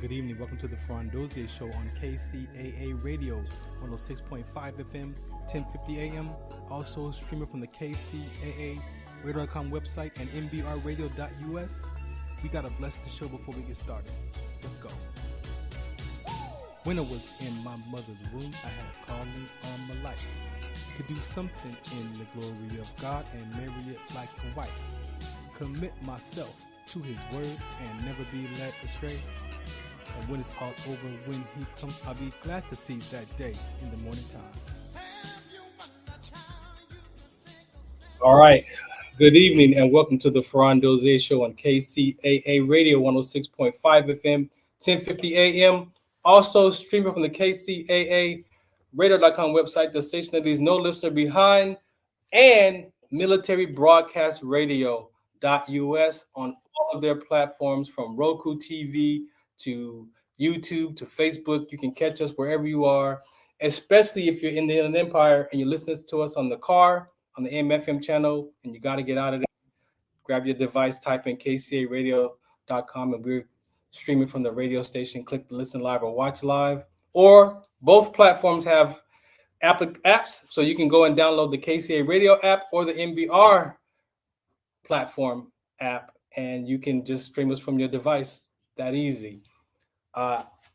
Good evening. Welcome to the Farron Dozier Show on KCAA Radio, 106.5 FM, 1050 AM. Also streaming from the KCAA Radio.com website and MBRradio.us. We got to bless the show before we get started. Let's go. When I was in my mother's womb, I had a calling on my life to do something in the glory of God and marry it like a wife. Commit myself to his word and never be led astray. And when it's all over, when he comes, I'll be glad to see that day in the morning time. All right. Good evening and welcome to the Farron Dozier Show on KCAA Radio 106.5 FM, 1050 AM. Also streaming from the KCAA Radio.com website, the station that leaves no listener behind, and Military Broadcast Radio.us on all of their platforms from Roku TV to YouTube to Facebook. You can catch us wherever you are, especially if you're in the Inland Empire and you're listening to us on the car, on the AM/FM channel, and you got to get out of there. Grab your device, type in kcaradio.com, and we're streaming from the radio station. Click the listen live or watch live. Or both platforms have apps, so you can go and download the KCA Radio app or the MBR platform app, and you can just stream us from your device. That easy.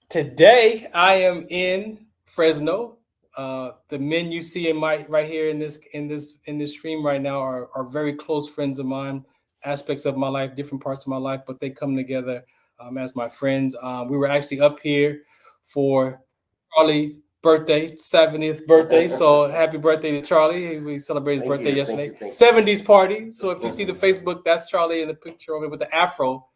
Today I am in Fresno. The men you see in my right here in this stream right now are very close friends of mine, aspects of my life, different parts of my life, but they come together as my friends. We were actually up here for Charlie's birthday, 70th birthday. So happy birthday to Charlie. We celebrated his birthday yesterday. 70s party. So if you see the Facebook, that's Charlie in the picture of it with the afro.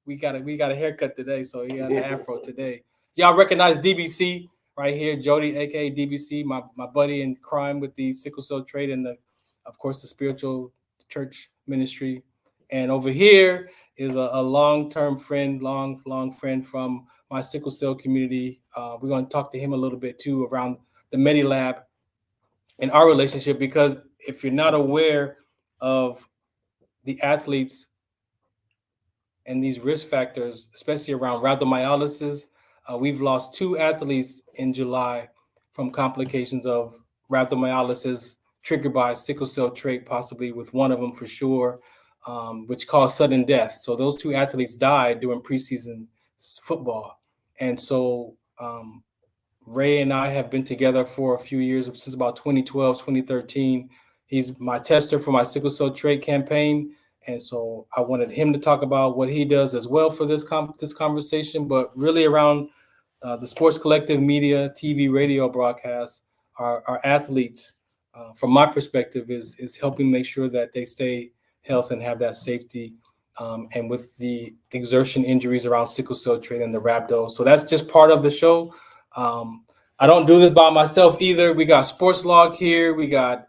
We got a haircut today, so he got an afro today. Y'all recognize DBC right here, Jody, aka DBC, my buddy in crime with the sickle cell trait and of course the spiritual church ministry. And over here is a long-term friend, long friend from my sickle cell community. We're going to talk to him a little bit too around the Medilab and our relationship, because if you're not aware of the athletes and these risk factors, especially around rhabdomyolysis, we've lost 2 athletes in July from complications of rhabdomyolysis triggered by sickle cell trait, possibly with one of them for sure, which caused sudden death. So those 2 athletes died during preseason football. And so Ray and I have been together for a few years, since about 2012, 2013. He's my tester for my sickle cell trait campaign. And so I wanted him to talk about what he does as well for this conversation, but really around the Sports Collective media, TV, radio broadcasts, our athletes, from my perspective, is helping make sure that they stay healthy and have that safety, and with the exertion injuries around sickle cell trait and the rhabdo. So that's just part of the show. I don't do this by myself either. We got SportsLog here. We got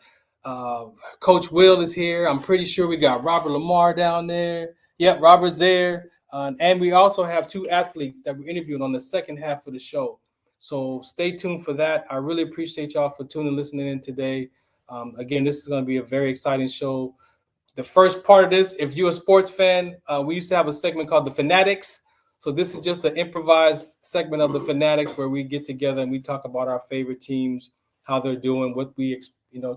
Coach Will is here. I'm pretty sure we got Robert Lamar down there. Yep, Robert's there. And we also have 2 athletes that we're interviewing on the second half of the show. So stay tuned for that. I really appreciate y'all for tuning and listening in today. Again, this is going to be a very exciting show. The first part of this, if you're a sports fan, we used to have a segment called The Fanatics. So this is just an improvised segment of The Fanatics where we get together and we talk about our favorite teams, how they're doing, what we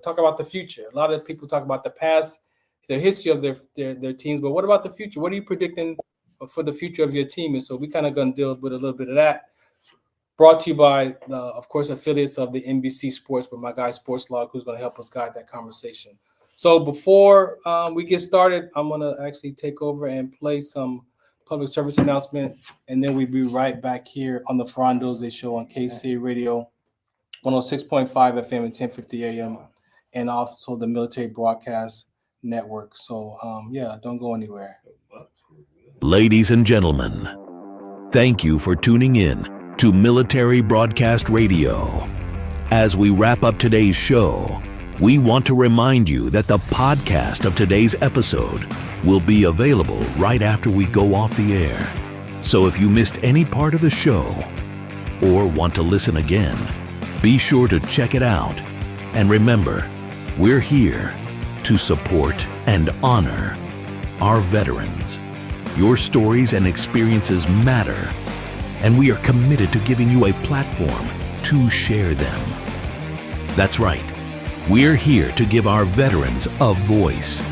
talk about the future. A lot of people talk about the past, the history of their teams, but what about the future? What are you predicting for the future of your team? And so we kind of going to deal with a little bit of that. Brought to you by, of course, affiliates of the NBC Sports, but my guy SportsLog, who's going to help us guide that conversation. So before we get started, I'm going to actually take over and play some public service announcement, and then we'll be right back here on the Farron Dozier Show on KCA Radio 106.5 FM and 1050 AM, and also the Military Broadcast Network. So, don't go anywhere. Ladies and gentlemen, thank you for tuning in to Military Broadcast Radio. As we wrap up today's show, we want to remind you that the podcast of today's episode will be available right after we go off the air. So if you missed any part of the show or want to listen again, be sure to check it out. And remember, we're here to support and honor our veterans. Your stories and experiences matter, and we are committed to giving you a platform to share them. That's right. We're here to give our veterans a voice.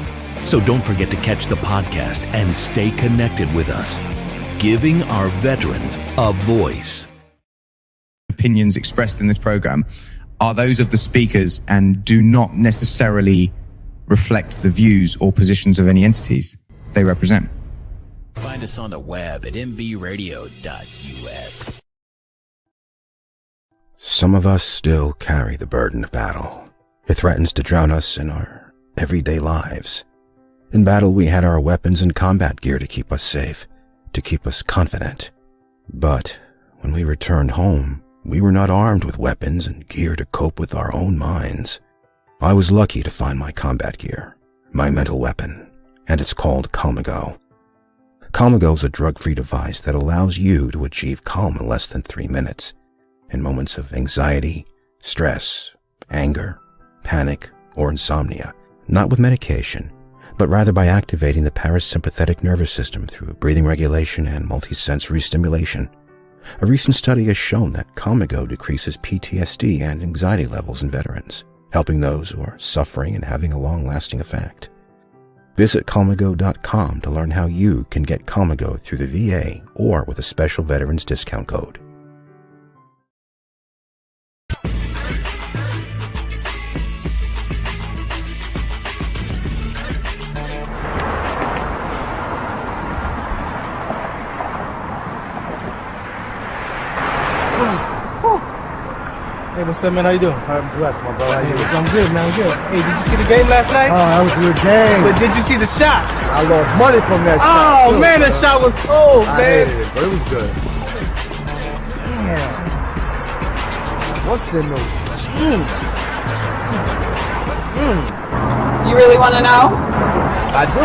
So don't forget to catch the podcast and stay connected with us. Giving our veterans a voice. Opinions expressed in this program are those of the speakers and do not necessarily reflect the views or positions of any entities they represent. Find us on the web at mbradio.us. Some of us still carry the burden of battle. It threatens to drown us in our everyday lives. In battle, we had our weapons and combat gear to keep us safe, to keep us confident. But when we returned home, we were not armed with weapons and gear to cope with our own minds. I was lucky to find my combat gear, my mental weapon, and it's called Calmago. Calmago is a drug-free device that allows you to achieve calm in less than 3 minutes in moments of anxiety, stress, anger, panic, or insomnia, not with medication, but rather by activating the parasympathetic nervous system through breathing regulation and multisensory stimulation. A recent study has shown that Calmago decreases PTSD and anxiety levels in veterans, helping those who are suffering and having a long-lasting effect. Visit Calmago.com to learn how you can get Calmago through the VA or with a special veterans discount code. Hey, what's up, man? How you doing? I'm blessed, my brother. How you doing? I'm good, man. I'm good. Hey, did you see the game last night? Oh, that was a good game. But did you see the shot? I lost money from that shot. Oh, too, man, bro. that shot was cold, I man. hated it, but it was good. Damn. What's in those jeans? You really want to know? I do.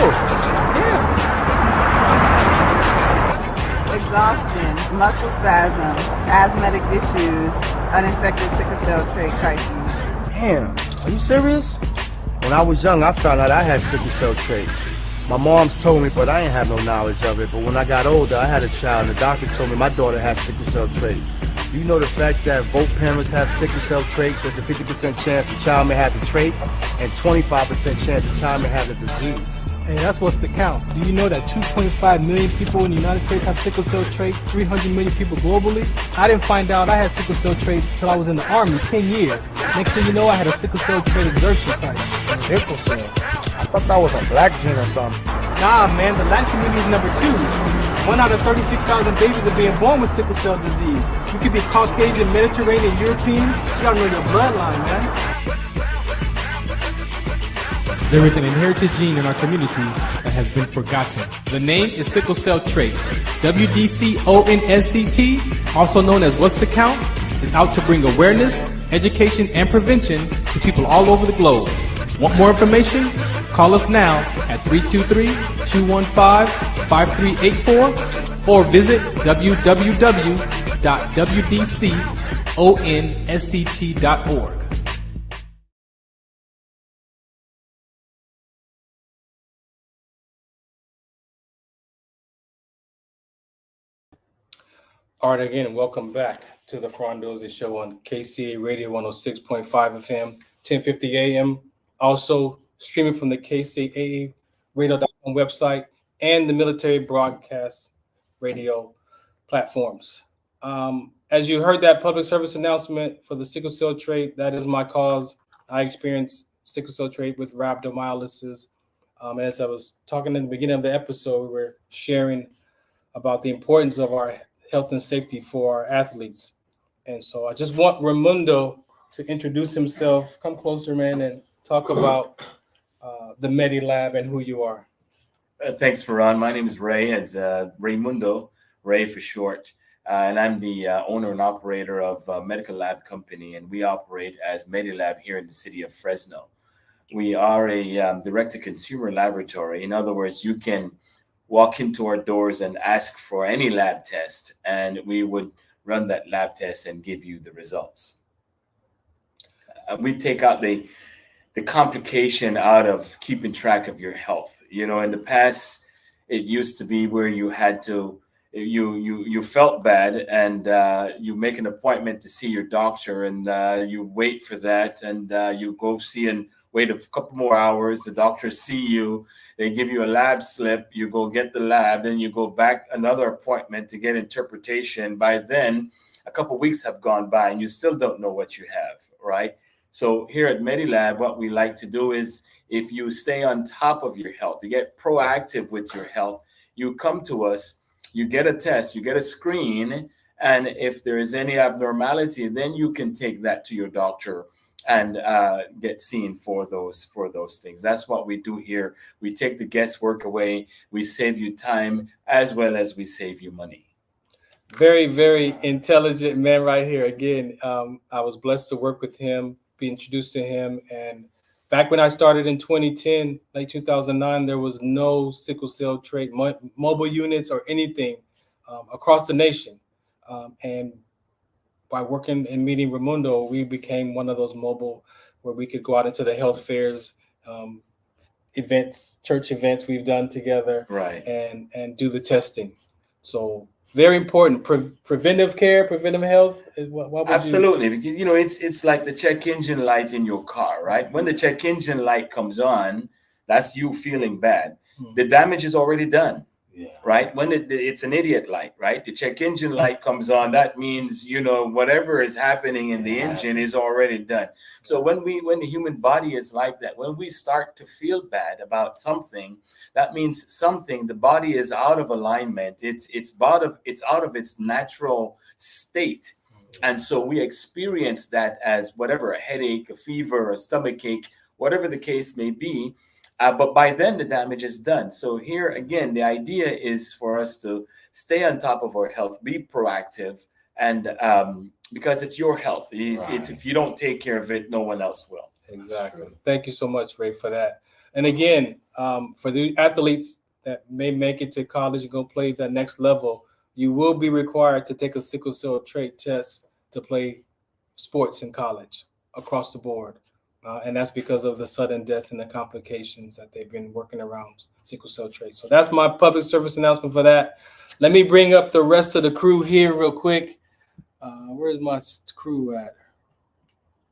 Exhaustion, muscle spasms, asthmatic issues, unexpected sickle cell trait crises. Damn. Are you serious? When I was young, I found out I had sickle cell trait. My mom's told me, but I ain't have no knowledge of it. But when I got older, I had a child, and the doctor told me my daughter has sickle cell trait. Do you know the facts that both parents have sickle cell trait? There's a 50% chance the child may have the trait, and 25% chance the child may have the disease. Hey, that's what's the count. Do you know that 2.5 million people in the United States have sickle cell trait, 300 million people globally? I didn't find out I had sickle cell trait until I was in the Army, 10 years. Next thing you know, I had a sickle cell trait exertion site. Sickle cell? I thought that was a black gene or something. Nah, man, the Latin community is number 2. 1 out of 36,000 babies are being born with sickle cell disease. You could be Caucasian, Mediterranean, European. You gotta know your bloodline, man. There is an inherited gene in our community that has been forgotten. The name is sickle cell trait. WDCONSCT, also known as What's the Count, is out to bring awareness, education, and prevention to people all over the globe. Want more information? Call us now at 323-215-5384 or visit www.wdconsct.org. All right, again, welcome back to the Farron Dozier Show on KCA Radio 106.5 FM, 1050 AM. Also streaming from the KCAA Radio.com website and the military broadcast radio platforms. As you heard that public service announcement for the sickle cell trait, that is my cause. I experienced sickle cell trait with rhabdomyolysis. As I was talking in the beginning of the episode, we were sharing about the importance of our health and safety for our athletes. And so I just want Raimundo to introduce himself. Come closer, man, and talk about the Medilab and who you are. Thanks, Farron. My name is Ray. It's Raimundo, Ray for short. And I'm the owner and operator of a medical lab company, and we operate as Medilab here in the city of Fresno. We are a direct-to-consumer laboratory. In other words, you can walk into our doors and ask for any lab test, and we would run that lab test and give you the results. We take out the complication out of keeping track of your health. You know, in the past, it used to be where you had to you felt bad, and you make an appointment to see your doctor, and you wait for that, and you go see and wait a couple more hours. The doctors see you, they give you a lab slip, you go get the lab, then you go back another appointment to get interpretation. By then, a couple weeks have gone by and you still don't know what you have, right? So here at Medilab, what we like to do is, if you stay on top of your health, you get proactive with your health, you come to us, you get a test, you get a screen, and if there is any abnormality, then you can take that to your doctor and get seen for those things. That's what we do here. We take the guesswork away. We save you time as well as we save you money. Very, very intelligent man right here. Again, I was blessed to work with him, be introduced to him. And back when I started in 2010, late 2009, there was no sickle cell trait mobile units or anything across the nation. And by working and meeting Raimundo, we became one of those mobile where we could go out into the health fairs, events, church events we've done together, right, and do the testing. So very important. Preventive care, preventive health. Absolutely, because it's like the check engine light in your car, right? When the check engine light comes on, that's you feeling bad. The damage is already done. Yeah. Right. When it's an idiot light, right? The check engine light comes on. That means, whatever is happening in the engine is already done. So when the human body is like that, when we start to feel bad about something, that means the body is out of alignment. It's out of its natural state. And so we experience that as whatever, a headache, a fever, a stomach ache, whatever the case may be. But by then, the damage is done. So here, again, the idea is for us to stay on top of our health, be proactive, and because it's your health. It's, if you don't take care of it, no one else will. Exactly. Thank you so much, Ray, for that. And again, for the athletes that may make it to college and go play the next level, you will be required to take a sickle cell trait test to play sports in college across the board. And that's because of the sudden deaths and the complications that they've been working around sickle cell trait. So that's my public service announcement for that. Let me bring up the rest of the crew here real quick. Where's my crew at?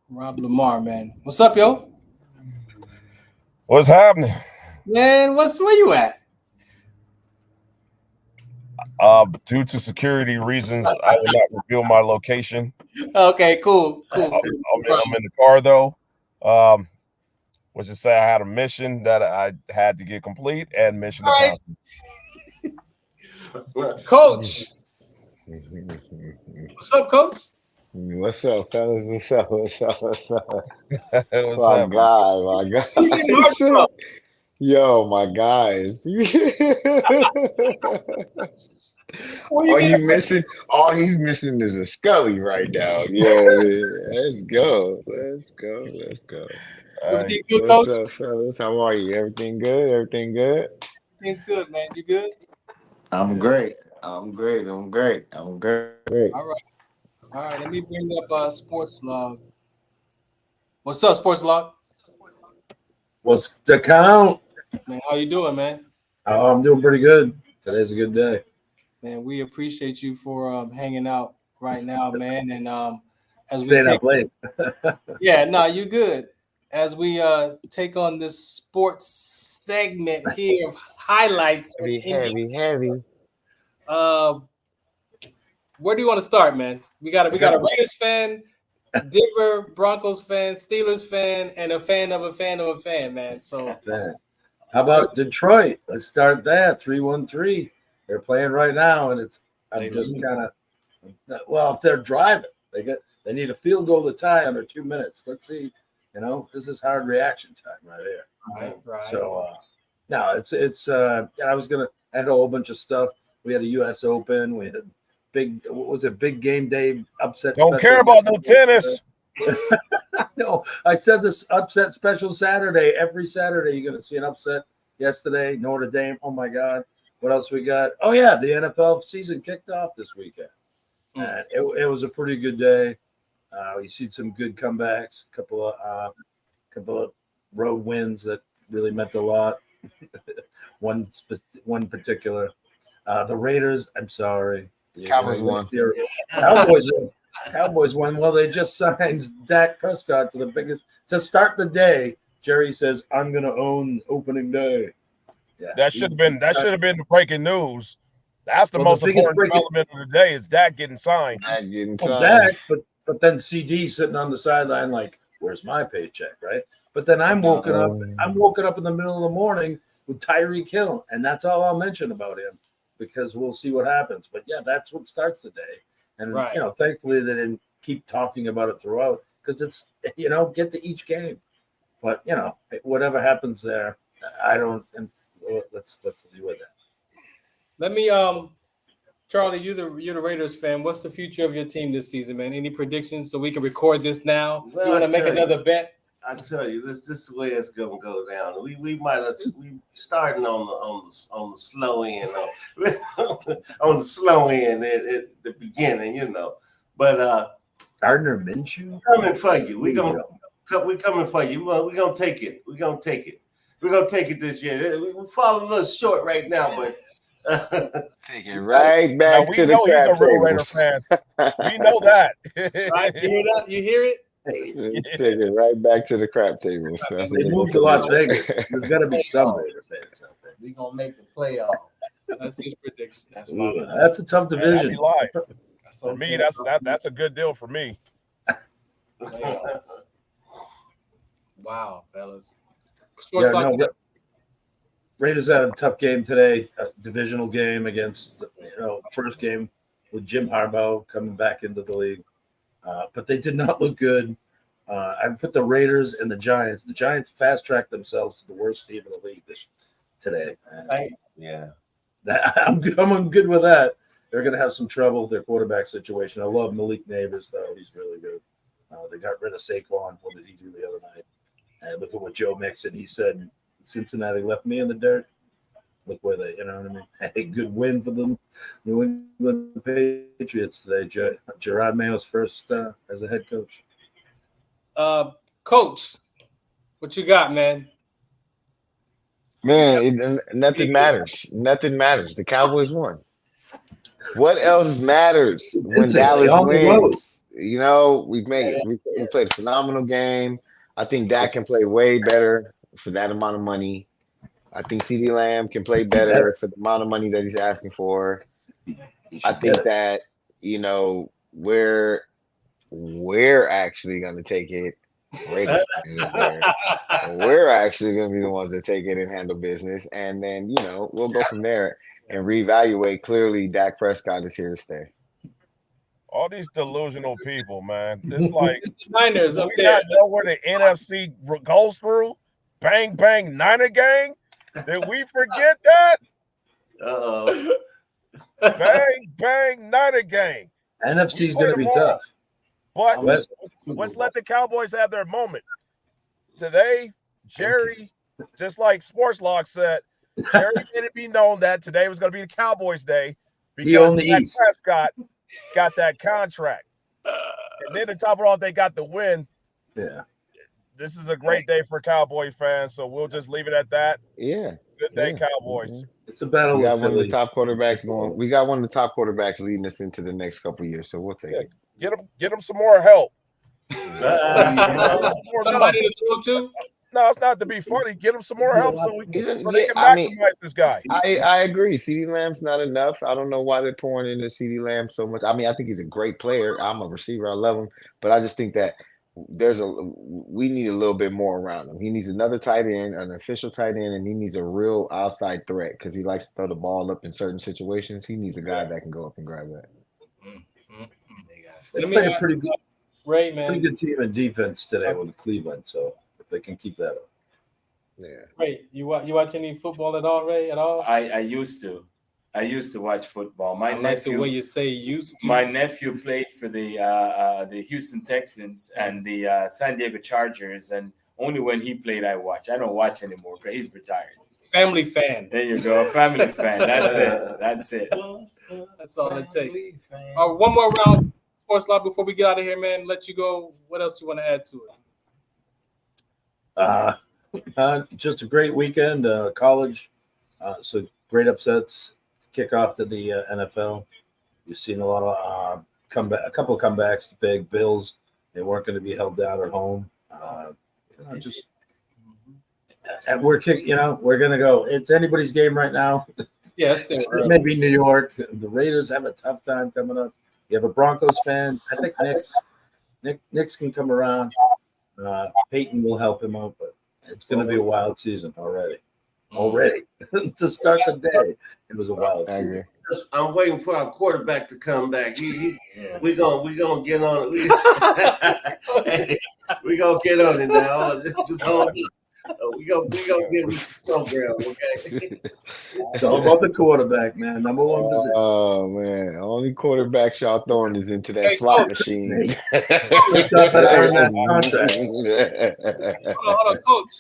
Rob Lamar, man. What's up, yo? What's happening? Man, where you at? Due to security reasons, I will not reveal my location. Okay, cool. I'm in the car, though. Let's just say I had a mission that I had to get complete and mission accomplished. Coach. What's up, Coach? What's up, fellas? What's up? What's my guy. Yo, my guys. All he's missing is a Scully right now. Yeah, let's go. Everything good, Coach? What's up, fellas? How are you? Everything good? Everything's good, man. You good? I'm great. All right. Let me bring up SportsLog. What's up, SportsLog? What's the count? Man, how you doing, man? Oh, I'm doing pretty good. Today's a good day. Man, we appreciate you for hanging out right now, man. And as staying up late. Yeah, no, you good. As we take on this sports segment here of highlights. Heavy. Where do you want to start, man? We got a Raiders fan, Denver Broncos fan, Steelers fan, and a fan of a fan of a fan, man. So how about Detroit? Let's start there. 3-1-3. They're playing right now, and I'm just kind of if they're driving, they need a field goal to tie under 2 minutes. Let's see. This is hard reaction time right here. Right. So no, it's I had a whole bunch of stuff. We had a U.S. Open. We had big game day upset. Don't care about no tennis. No, I said this upset special Saturday. Every Saturday you're going to see an upset. Yesterday, Notre Dame. Oh my God. What else we got? Oh yeah, the NFL season kicked off this weekend. And it was a pretty good day. We see some good comebacks, couple of road wins that really meant a lot. One particular. The Raiders, I'm sorry. Cowboys won. Cowboys won. Well, they just signed Dak Prescott to start the day. Jerry says, "I'm going to own opening day." Yeah, that should have been the breaking news. That's the most important development of the day. Is Dak getting signed? Dak, but then CD sitting on the sideline like, "Where's my paycheck?" Right? But then I'm woken up in the middle of the morning with Tyreek Hill, and that's all I'll mention about him because we'll see what happens. But yeah, that's what starts the day. And thankfully they didn't keep talking about it throughout because it's get to each game. But whatever happens there, I don't. And let's deal with that. Let me, Charlie, you're the Raiders fan. What's the future of your team this season, man? Any predictions so we can record this now? Well, you want to make another bet? I tell you, this is the way it's gonna go down. We starting on the slow end, on the slow end at the beginning, But Gardner Minshew coming for you. We coming for you. We're gonna take it. We're gonna take it. We're gonna take it this year. We fall a little short right now, but take it right back to the crap he's a real Raider fan. We know that. Right? You hear that? You hear it? Take it right back to the crap table. So they moved to Las Vegas. There's got to be some Raider fans out there. We're gonna make the playoffs. That's his prediction. That's a tough division. For me, that's a good deal for me. Wow, fellas. Raiders had a tough game today, a divisional game against first game with Jim Harbaugh coming back into the league. But they did not look good. I put the Raiders and the Giants. The Giants fast-tracked themselves to the worst team in the league today. I'm good with that. They're going to have some trouble with their quarterback situation. I love Malik Neighbors, though. He's really good. They got rid of Saquon. What did he do the other night? And look at what Joe Mixon, he said, Cincinnati left me in the dirt. Look where they, a good win for them. New England Patriots today. Gerard Mayo's first as a head coach. Coach, what you got, man? Man, nothing matters. Nothing matters. The Cowboys won. What else matters when Dallas wins? We made it. We played a phenomenal game. I think Dak can play way better for that amount of money. I think CeeDee Lamb can play better for the amount of money that he's asking for. I think that, we're actually going to take it. We're actually going to be the ones that take it and handle business. And then, we'll go from there and reevaluate. Clearly, Dak Prescott is here to stay. All these delusional people, man. It's like Niners up we there. not know where the NFC goes through. Bang, bang, Niner gang. Did we forget that? Uh-oh. Bang, bang, Niner gang. NFC's going to be tough. But let's let the Cowboys have their moment. Today, Jerry, just like SportsLog said, Jerry made it be known that today was going to be the Cowboys' day because Dak Prescott got that contract. And then to top it off, they got the win. Yeah. This is a great day for Cowboy fans, so we'll just leave it at that. Yeah. Good day, Cowboys. It's a battle. We got one of the top quarterbacks going. We got one of the top quarterbacks leading us into the next couple of years, so we'll take it. Get them some more help. Somebody to throw to? No, it's not to be funny. Get them some more help so they can maximize this guy. I agree. CeeDee Lamb's not enough. I don't know why they're pouring into CeeDee Lamb so much. I mean, I think he's a great player. I'm a receiver. I love him, but I just think that we need a little bit more around him. He needs another tight end, an official tight end, and he needs a real outside threat because he likes to throw the ball up in certain situations. He needs a guy that can go up and grab that. They played a pretty good, Ray, man. pretty good team in defense today with Cleveland. So if they can keep that up, Ray, you watch any football at all, Ray? At all? I used to. I used to watch football. My nephew, like the way you say used to. My nephew played for the Houston Texans and the San Diego Chargers, and only when he played I watch. I don't watch anymore because he's retired. Family fan. There you go, family fan. That's it. That's it. That's all it takes. One more round, SportsLog, before we get out of here, man. Let you go. What else do you want to add to it? Just a great weekend, college. So great upsets. kickoff to the NFL. You've seen a lot of a couple of comebacks. The big Bills, they weren't going to be held down at home. We're going to go. It's anybody's game right now. Yeah, it's maybe New York. The Raiders have a tough time coming up. You have a Broncos fan. I think Knicks can come around. Peyton will help him out, but it's going to be a wild season already. To start the day, it was a wild season. I'm waiting for our quarterback to come back. We gonna get on it. We gonna get on it now. Just hold it. We gonna get this program, okay? It's all about the quarterback, man. Number one position. Oh man, only quarterbacks y'all throwing is into that slot machine. Hold on, Coach.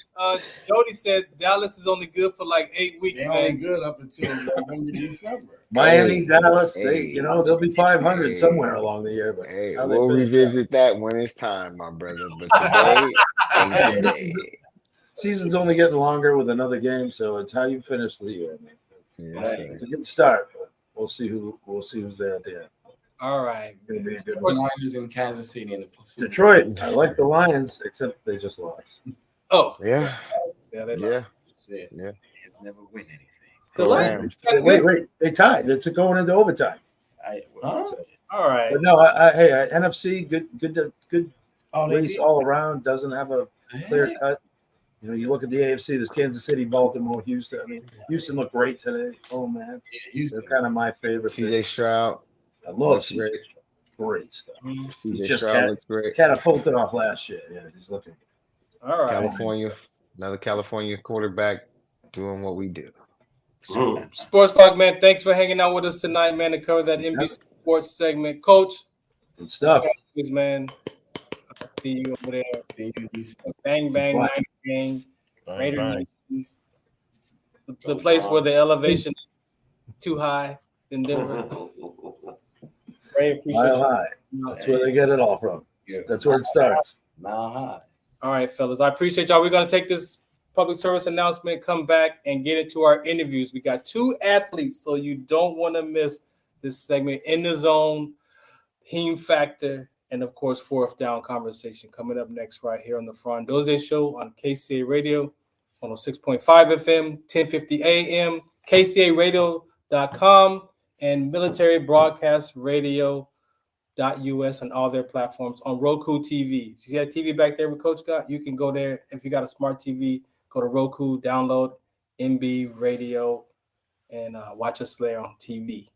Jody said Dallas is only good for like 8 weeks, They're man. only good up until November, December. Miami, Dallas, they'll be 500 somewhere along the year. But we'll revisit that when it's time, my brother. But today ain't the day. Season's only getting longer with another game, so it's how you finish the year. It's a good start, but we'll see who's there at the end. All right. It's gonna be a good Lions in Kansas City in the Detroit. I like the Lions, except they just lost. Oh, yeah. They lost. Yeah. Never win anything. The Lions. Wait, they tied. It's going into overtime. All right. But no, NFC good race all around. Doesn't have a clear cut. You look at the AFC. There's Kansas City, Baltimore, Houston. I mean, Houston looked great today. Oh man, they're kind of my favorite. CJ Stroud. I love CJ. Great stuff. CJ Stroud looks great. Catapulted off last year. Yeah, he's looking. All right. Another California quarterback doing what we do. SportsLog, man, thanks for hanging out with us tonight, man, to cover that NBC Sports segment. Coach, good stuff. Thanks, man. I'll see you over there. See you. Bang, bang, night game. Raider the place where the elevation is too high in Denver. Ray, appreciate Mile high. That's where they get it all from. That's where it starts. Mile high. All right, fellas. I appreciate y'all. We're going to take this public service announcement, come back, and get into our interviews. We got 2 athletes, so you don't want to miss this segment. In the Zone, HeemFactor, and, of course, Fourth Down Conversation coming up next right here on the Farron Dozier Show on KCA Radio, 106.5 FM, 1050 AM, KCARadio.com, and Military Broadcast Radio.us on all their platforms on Roku TV. So you see that TV back there with Coach got? You can go there. If you got a smart TV, go to Roku, download MB Radio, and watch us there on TV.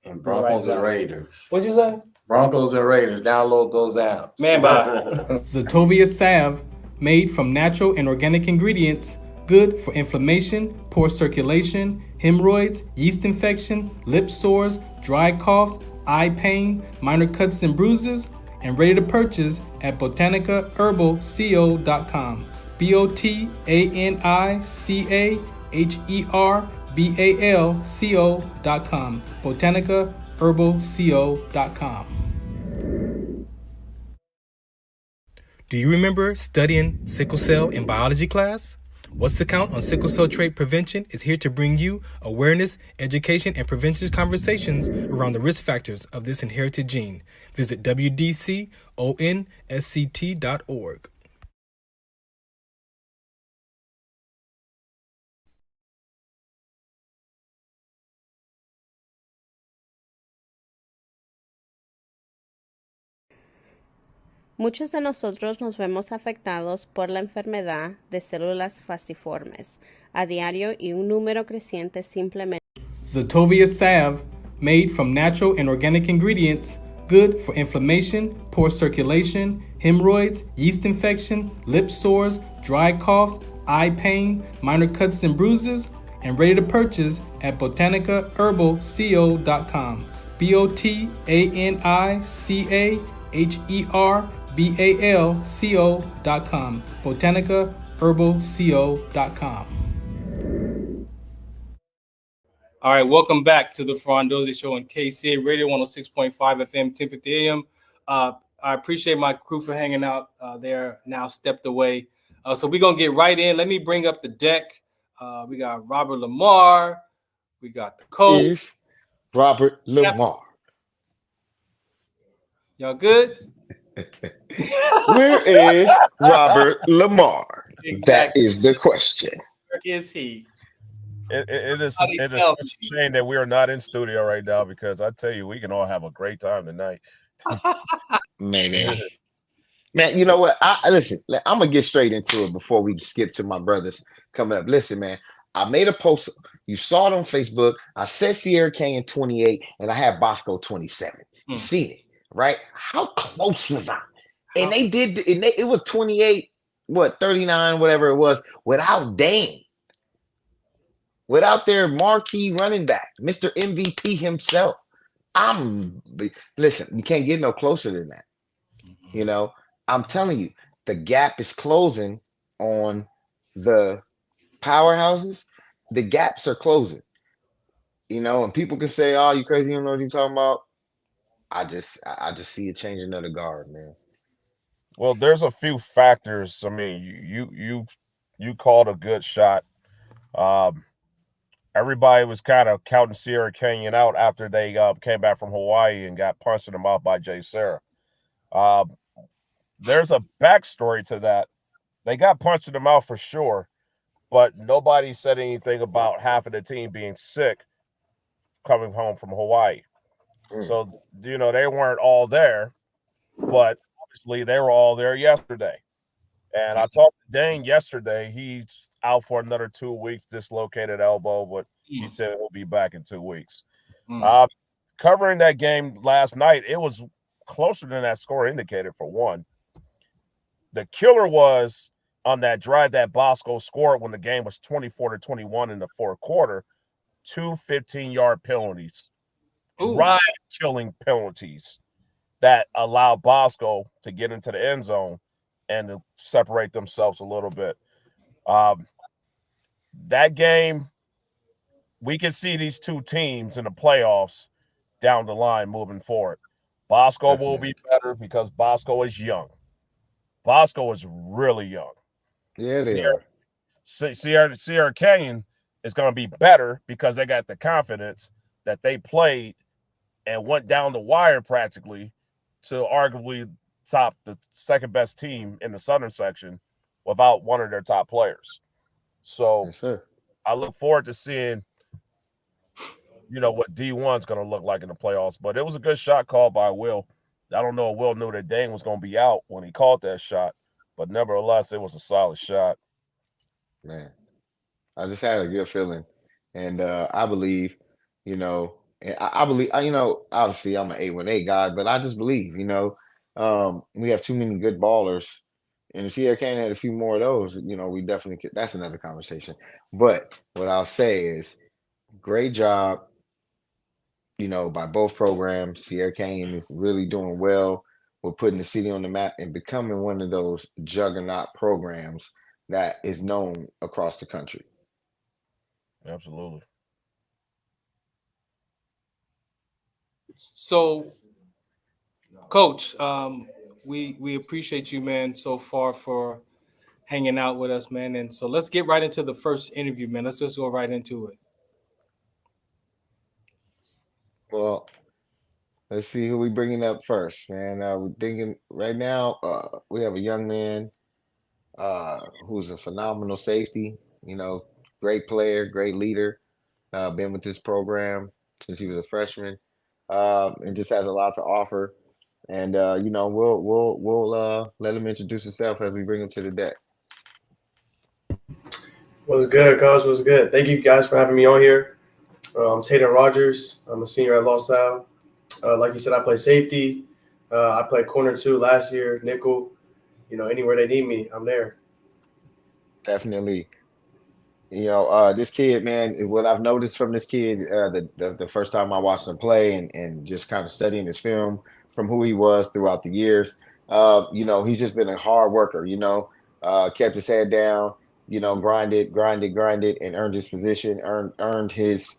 And Broncos and Raiders. What'd you say? Broncos and Raiders. Download those apps. Man, bye. Zetovia salve, made from natural and organic ingredients, good for inflammation, poor circulation, hemorrhoids, yeast infection, lip sores, dry coughs, eye pain, minor cuts and bruises, and ready to purchase at BotanicaHerbalCO.com. BotanicaHerbalCO.com. BotanicaHerbalCO.com. Do you remember studying sickle cell in biology class? What's the Count on Sickle Cell Trait Prevention is here to bring you awareness, education, and prevention conversations around the risk factors of this inherited gene. Visit WDCONSCT.org. Muchos de nosotros nos vemos afectados por la enfermedad de células falciformes a diario y un número creciente simplemente. Zetovia salve, made from natural and organic ingredients, good for inflammation, poor circulation, hemorrhoids, yeast infection, lip sores, dry coughs, eye pain, minor cuts and bruises, and ready to purchase at BotanicaHerbalCO.com. BotanicaHerbalCO.com. BotanicaHerbalCO.com. All right, welcome back to the Farron Dozier Show on KCA Radio 106.5 FM, 1050 AM. I appreciate my crew for hanging out. They're now stepped away. So we're going to get right in. Let me bring up the deck. We got Robert Lamar. We got the coach. Robert Lamar. Y'all good? Where is Robert Lamar? Exactly. That is the question. Where is he? It is such a shame that we are not in studio right now, because I tell you, we can all have a great time tonight. Man, you know what? Listen, I'm gonna get straight into it before we skip to my brothers coming up. Listen, man, I made a post. You saw it on Facebook. I said Sierra Canyon 28, and I had Bosco 27. You seen it, right? How close was I? And they did. And it was 28, 39, whatever it was, without Dane. Without their marquee running back, Mr. MVP himself. Listen, you can't get no closer than that. You know, I'm telling you, the gap is closing on the powerhouses. The gaps are closing. You know, and people can say, "Oh, you crazy? You don't know what you're talking about." I just see a changing of the guard, man. Well, there's a few factors. I mean, you called a good shot. Everybody was kind of counting Sierra Canyon out after they came back from Hawaii and got punched in the mouth by Jay Serra. There's a backstory to that. They got punched in the mouth for sure, but nobody said anything about half of the team being sick coming home from Hawaii. So, you know, they weren't all there, but obviously they were all there yesterday. And I talked to Dane yesterday. He's out for another 2 weeks, dislocated elbow, but he said he'll be back in 2 weeks. Covering that game last night, it was closer than that score indicated, for one. The killer was on that drive that Bosco scored when the game was 24-21 in the fourth quarter, 2 15-yard penalties, drive-killing penalties that allowed Bosco to get into the end zone and to separate themselves a little bit. That game, we can see these two teams in the playoffs down the line moving forward. Bosco will be better because Bosco is young. Bosco is really young. Yeah, they are. Sierra Canyon is going to be better because they got the confidence that they played and went down the wire practically to arguably top the second best team in the Southern section without one of their top players. So I look forward to seeing, you know, what D1 is going to look like in the playoffs. But it was a good shot called by Will. I don't know if Will knew that Dane was going to be out when he called that shot, but nevertheless, it was a solid shot. Man, I just had a good feeling. And I believe, you know, and I believe, you know, obviously I'm an 818 guy, but I just believe, you know, we have too many good ballers. And if Sierra Canyon had a few more of those, you know, we definitely could. That's another conversation. But what I'll say is, great job, you know, by both programs. Sierra Canyon is really doing well with putting the city on the map and becoming one of those juggernaut programs that is known across the country. Absolutely. So, Coach, we appreciate you, man, so far for hanging out with us, man. And so let's get right into the first interview, man. Let's just go right into it. Well, let's see who we bringing up first, man. We're thinking right now. We have a young man who's a phenomenal safety. You know, great player, great leader. Been with this program since he was a freshman, and just has a lot to offer. And you know, we'll let him introduce himself as we bring him to the deck. What's good, Coach? What's good? Thank you guys for having me on here. I'm Taeden Rogers. I'm a senior at Los Al. Like you said, I play safety. I played corner too last year, nickel. You know, anywhere they need me, I'm there. Definitely. You know, this kid, man, what I've noticed from this kid, the first time I watched him play and just kind of studying his film from who he was throughout the years, you know, he's just been a hard worker, you know, kept his head down, you know, grinded, and earned his position, earned his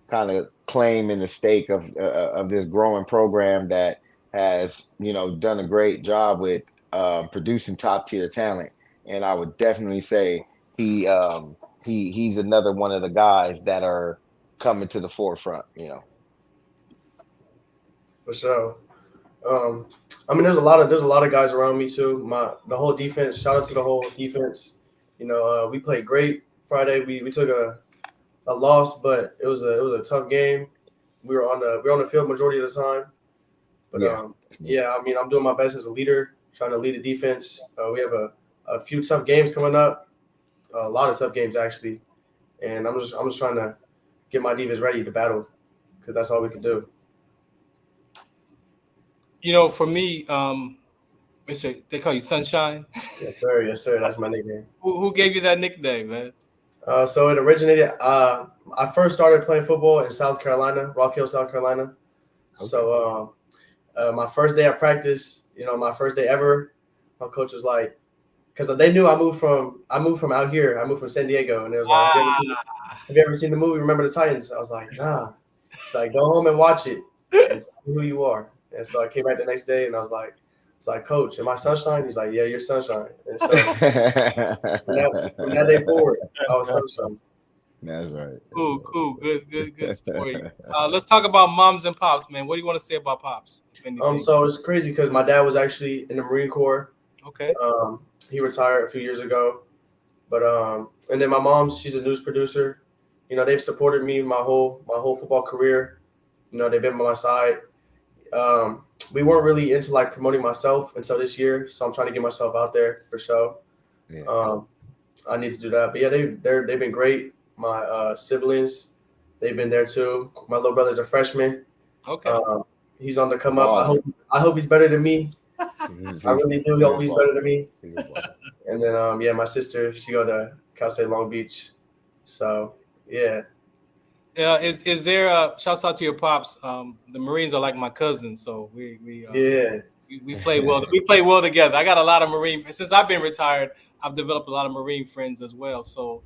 kind of claim in the stake of this growing program that has, you know, done a great job with producing top tier talent. And I would definitely say he's another one of the guys that are coming to the forefront, you know. For sure. I mean, there's a lot of guys around me too. The whole defense. Shout out to the whole defense. You know, we played great Friday. We took a loss, but it was a tough game. We were on the field majority of the time. But I mean, I'm doing my best as a leader, trying to lead the defense. We have a few tough games coming up, a lot of tough games actually, and I'm just trying to get my defense ready to battle, because that's all we can do. You know, for me, they call you Sunshine. Yes, sir. Yes, sir. That's my nickname. Who gave you that nickname, man? So it originated. I first started playing football in South Carolina, Rock Hill, South Carolina. Okay. So my first day at practice, you know, my first day ever, my coach was like, because they knew I moved from out here. I moved from San Diego, and it was like, have you ever seen the movie Remember the Titans? I was like, nah. It's like, go home and watch it and tell me who you are. And so I came back the next day, and I was like, Coach, am I Sunshine? He's like, yeah, you're Sunshine. And so from that day forward, I was Sunshine. That's right. Cool. Good story. Let's talk about moms and pops, man. What do you want to say about pops? So it's crazy because my dad was actually in the Marine Corps. Okay. He retired a few years ago. But and then my mom, she's a news producer. You know, they've supported me my whole football career. You know, they've been by my side. We weren't really into like promoting myself until this year, so I'm trying to get myself out there for sure. Yeah. I need to do that. But yeah, they've been great. My siblings, they've been there too. My little brother's a freshman. Okay. He's on the come up. I hope he's better than me. I really do hope he's better than me. And then my sister, she go to Cal State Long Beach. So yeah. Is there a shouts out to your pops? The Marines are like my cousins, so we play well. We play well together. I got a lot of Marine since I've been retired. I've developed a lot of Marine friends as well. So,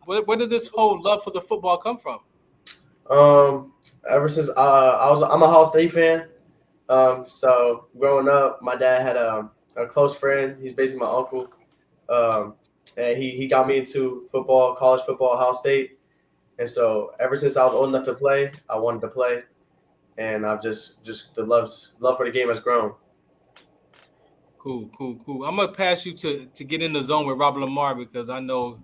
where did this whole love for the football come from? Ever since I'm a Ohio State fan. So growing up, my dad had a close friend. He's basically my uncle, and he got me into football, college football, Ohio State. And so ever since I was old enough to play, I wanted to play, and I've just the love for the game has grown. Cool. I'm gonna pass you to get in the zone with Robert Lamar, because I know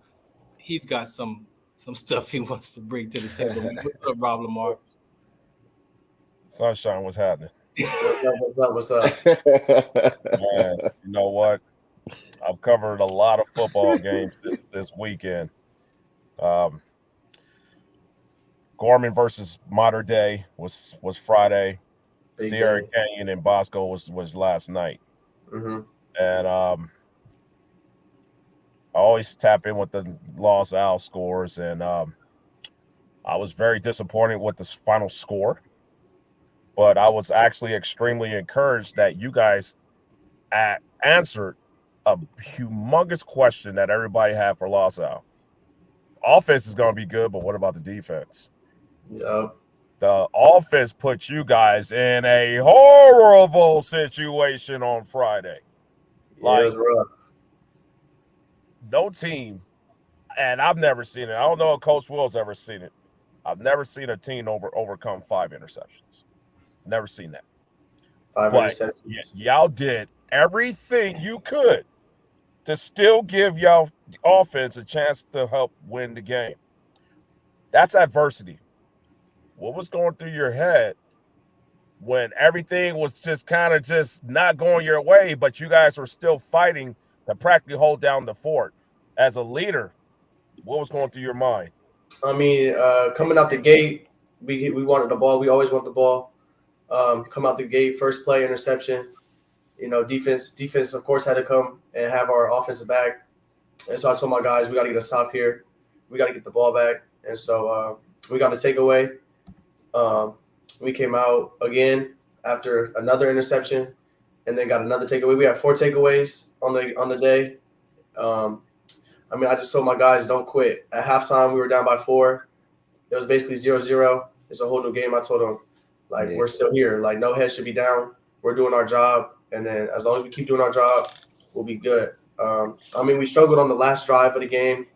he's got some stuff he wants to bring to the table. What's up, Rob Lamar? Sunshine, what's happening? What's up? Man, you know what? I've covered a lot of football games this weekend. Gorman versus Mater Dei was Friday. Big Sierra game. Canyon and Bosco was last night. Mm-hmm. And I always tap in with the Los Al scores, and I was very disappointed with the final score. But I was actually extremely encouraged that you guys answered a humongous question that everybody had for Los Al. Offense is going to be good, but what about the defense? Yeah. The offense put you guys in a horrible situation on Friday. It was rough. No team, and I've never seen it. I don't know if Coach Will's ever seen it. I've never seen a team overcome 5 interceptions. Never seen that. 5 interceptions. Y'all did everything you could to still give y'all offense a chance to help win the game. That's adversity. What was going through your head when everything was just kind of just not going your way, but you guys were still fighting to practically hold down the fort? As a leader, what was going through your mind? I mean, coming out the gate, we wanted the ball. We always want the ball. Come out the gate, first play, interception. You know, defense, of course, had to come and have our offensive back. And so I told my guys, we got to get a stop here. We got to get the ball back. And so we got a takeaway. We came out again after another interception, and then got another takeaway. We had 4 takeaways on the day. I mean, I just told my guys, don't quit. At halftime, we were down by 4. It was basically 0-0. It's a whole new game. I told them, we're still here. Like, no head should be down. We're doing our job. And then as long as we keep doing our job, we'll be good. I mean, we struggled on the last drive of the game.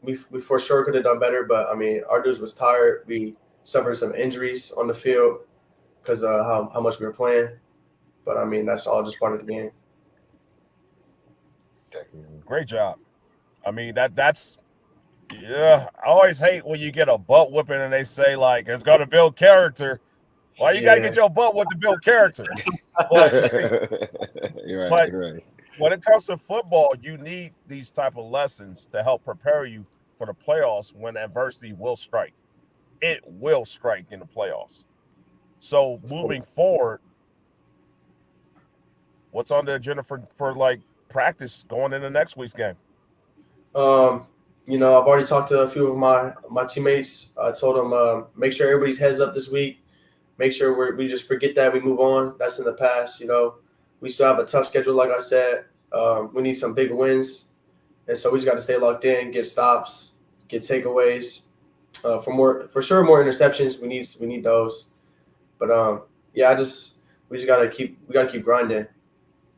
We for sure could have done better. But, I mean, our dudes was tired. We suffered some injuries on the field. because how much we were playing. But I mean, that's all just part of the game. Great job. I mean, that's I always hate when you get a butt whipping and they say like it's going to build character. Why you got to get your butt whipped to build character? But You're right. When it comes to football, you need these type of lessons to help prepare you for the playoffs when adversity will strike. It will strike in the playoffs. So moving forward, what's on the agenda for like practice going into next week's game? You know, I've already talked to a few of my teammates. I told them make sure everybody's heads up this week. Make sure we just forget that, we move on. That's in the past. You know, we still have a tough schedule, like I said. We need some big wins, and so we just got to stay locked in, get stops, get takeaways. For sure more interceptions. We need those. But we just gotta keep grinding.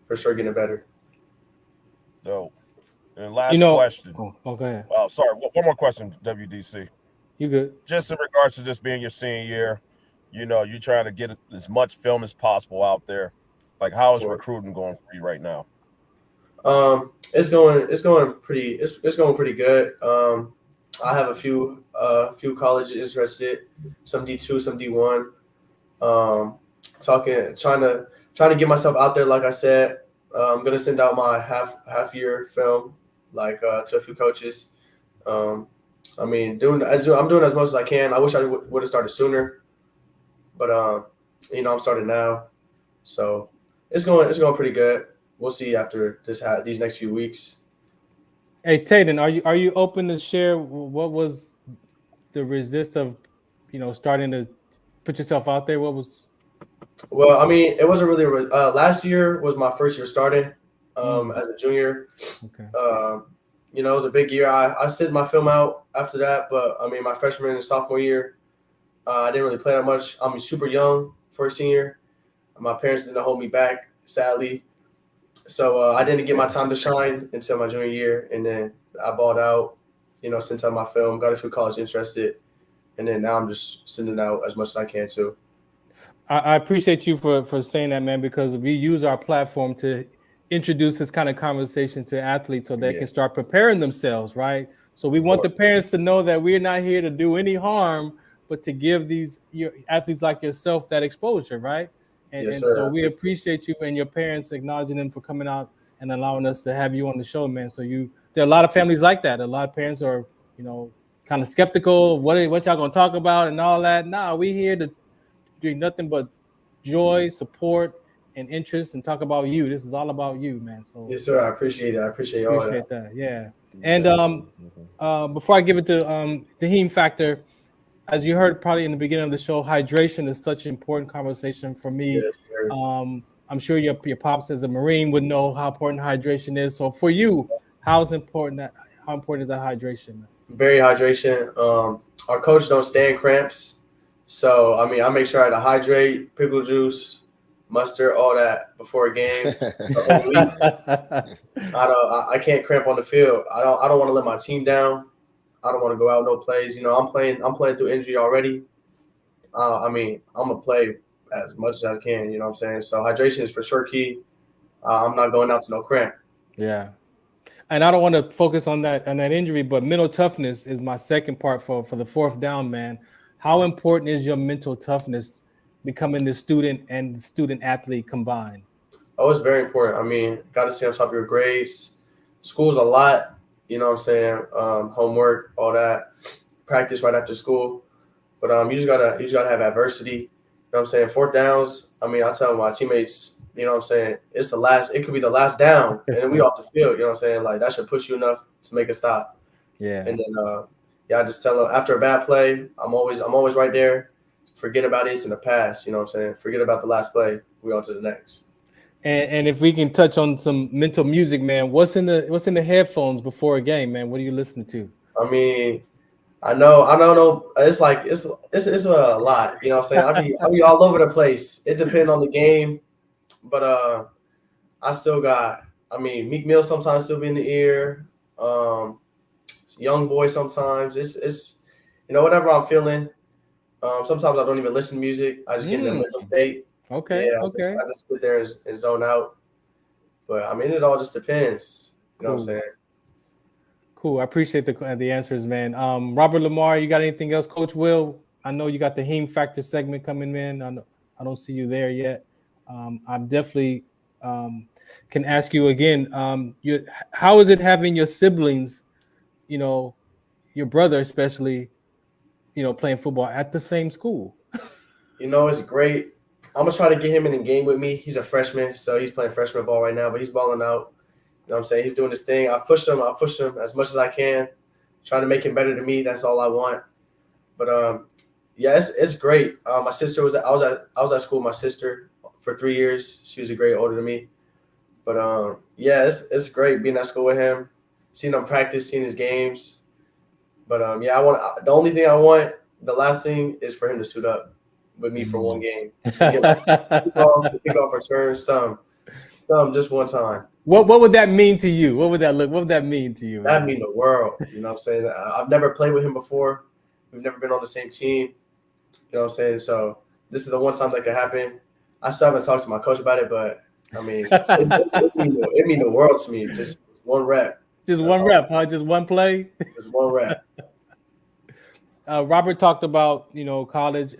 For sure, getting better. So, and last question. Oh, go ahead. Sorry, one more question, WDC. You good? Just in regards to this being your senior year, you know, you're trying to get as much film as possible out there. Like, how is recruiting going for you right now? It's going pretty good. I have a few colleges interested, some D2, some D1. Trying to get myself out there. Like I said, I'm gonna send out my half year film, to a few coaches. I mean, I'm doing as much as I can. I wish I would have started sooner, but you know, I'm starting now, so it's going pretty good. We'll see after these next few weeks. Hey, Taeden, are you open to share what was the resist of, you know, starting to put yourself out there? What was? Well, I mean, it wasn't really. Last year was my first year starting as a junior. Okay. You know, it was a big year. I sent my film out after that, but I mean, my freshman and sophomore year, I didn't really play that much. I'm super young for a senior. My parents didn't hold me back, sadly. So I didn't get my time to shine until my junior year, and then I balled out, you know, sent out my film, got a few college interested, and then now I'm just sending out as much as I can too. I appreciate you for saying that, man, because we use our platform to introduce this kind of conversation to athletes so they can start preparing themselves, right? So we want the parents to know that we're not here to do any harm, but to give these athletes like yourself that exposure, right? And so we appreciate you and your parents acknowledging them for coming out and allowing us to have you on the show, man. So there are a lot of families like that. A lot of parents are, you know, kind of skeptical of what y'all gonna talk about and all that. Nah, we here to do nothing but joy, support, and interest, and talk about you. This is all about you, man. So yes, sir. I appreciate it. I appreciate all that. Yeah. And before I give it to the HeemFactor, as you heard probably in the beginning of the show, hydration is such an important conversation for me. Yes, sir. I'm sure your pops as a Marine would know how important hydration is. So for you, how important is that hydration? Very hydration. Our coach don't stand cramps. So, I mean, I make sure I hydrate, pickle juice, mustard, all that before a game. I can't cramp on the field. I don't want to let my team down. I don't want to go out no plays. You know, I'm playing through injury already. I mean, I'm gonna play as much as I can. You know what I'm saying? So hydration is for sure key. I'm not going out to no cramp. Yeah, and I don't want to focus on that injury, but mental toughness is my second part for the fourth down, man. How important is your mental toughness becoming the student and the student athlete combined? Oh, it's very important. I mean, got to stay on top of your grades. School's a lot. You know what I'm saying? Homework, all that, practice right after school. But you just gotta have adversity. You know what I'm saying? Fourth downs. I mean, I tell my teammates, you know what I'm saying? It could be the last down, and then we off the field. You know what I'm saying? Like that should push you enough to make a stop. Yeah. And then I just tell them after a bad play, I'm always right there. Forget about it. It's in the past. You know what I'm saying? Forget about the last play. We on to the next. And if we can touch on some mental music, man, what's in the headphones before a game, man? What are you listening to? I mean, I don't know. It's like it's a lot. You know what I'm saying? I be all over the place. It depends on the game, but I still got. I mean, Meek Mill sometimes still be in the ear. Young Boy sometimes. It's you know, whatever I'm feeling. Sometimes I don't even listen to music. I just get in a mental state. Okay. Yeah, I just sit there and zone out. But I mean, it all just depends. You know what I'm saying? Cool. I appreciate the answers, man. Robert Lamar, you got anything else? Coach Will, I know you got the HeemFactor segment coming in. I don't see you there yet. I definitely can ask you again. How is it having your siblings, your brother especially, playing football at the same school? It's great. I'm going to try to get him in the game with me. He's a freshman, so he's playing freshman ball right now, but he's balling out. You know what I'm saying? He's doing his thing. I push him as much as I can, trying to make him better than me. That's all I want. But yeah, it's great. My sister I was at school with my sister for 3 years. She was a grade older than me. But yeah, it's great being at school with him, seeing him practice, seeing his games. But yeah, the only thing I want, the last thing is for him to suit up with me for one game. Kick off return, some just one time. What would that mean to you? What would that mean to you? That'd mean the world. You know what I'm saying? I've never played with him before. We've never been on the same team. You know what I'm saying? So this is the one time that could happen. I still haven't talked to my coach about it, but I mean, it mean the world to me. Just one rep. Just one rep, huh? Just one play? Just one rep. Robert talked about, college,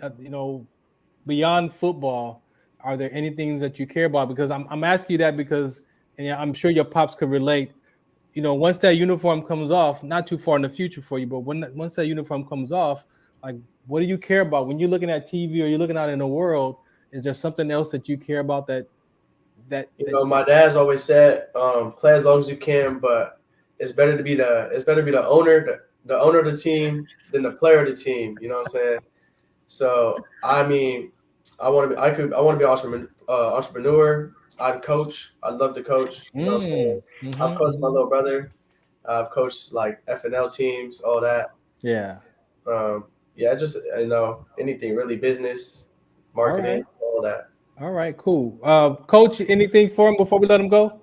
beyond football. Are there any things that you care about? Because I'm asking you that because, and I'm sure your pops could relate. Once that uniform comes off, not too far in the future for you, but once that uniform comes off, like, what do you care about when you're looking at TV or you're looking out in the world? Is there something else that you care about that my dad's always said, play as long as you can, but it's better to be the owner, the owner of the team than the player of the team. You know what I'm saying? So I mean, I want to be an entrepreneur. I'd coach. I'd love to coach. You know what I'm saying? Mm-hmm. I've coached my little brother. I've coached like FNL teams, all that. Yeah. Yeah, just anything really, business, marketing, all that. All right, cool. Coach, anything for him before we let him go?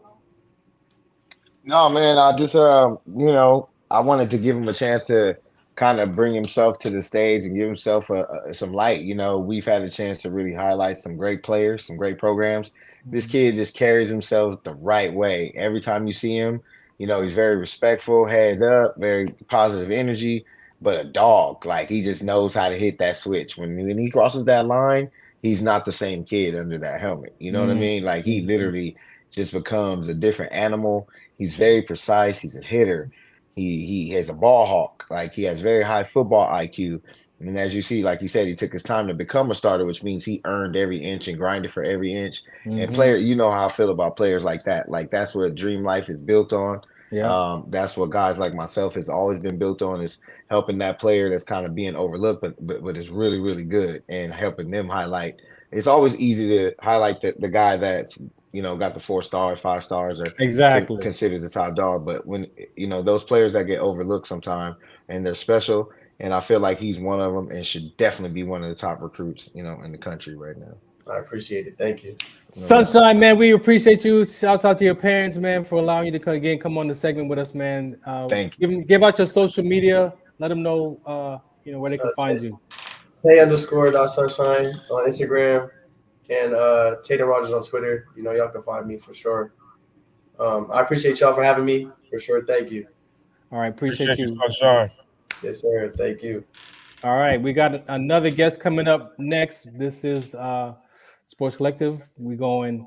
No, man. I just I wanted to give him a chance to kind of bring himself to the stage and give himself some light. We've had a chance to really highlight some great players, some great programs. This kid just carries himself the right way. Every time you see him, he's very respectful, heads up, very positive energy, but a dog. Like, he just knows how to hit that switch. When he crosses that line, he's not the same kid under that helmet. You know what I mean? Like, he literally just becomes a different animal. He's very precise. He's a hitter. He has a ball hawk. Like, he has very high football IQ. And as you see, like you said, he took his time to become a starter, which means he earned every inch and grinded for every inch. Mm-hmm. And how I feel about players like that. Like, that's what Dream Life is built on. Yeah. That's what guys like myself has always been built on, is helping that player that's kind of being overlooked, but is really, really good, and helping them highlight. It's always easy to highlight the guy that's, got the 4 stars, 5 stars, or exactly considered the top dog. But when, those players that get overlooked sometimes, and they're special, and I feel like he's one of them and should definitely be one of the top recruits, in the country right now. I appreciate it. Thank you. Sunshine, man, we appreciate you. Shouts out to your parents, man, for allowing you to come on the segment with us, man. Thank you. Give out your social media. Let them know, where they can find you. Tay_.sunshine on Instagram, and Taeden Rogers on Twitter. Y'all can find me for sure. I appreciate y'all for having me, for sure. Thank you. All right, appreciate you. Sunshine. Yes, sir. Thank you. All right, we got another guest coming up next. This is Sports Collective. We're going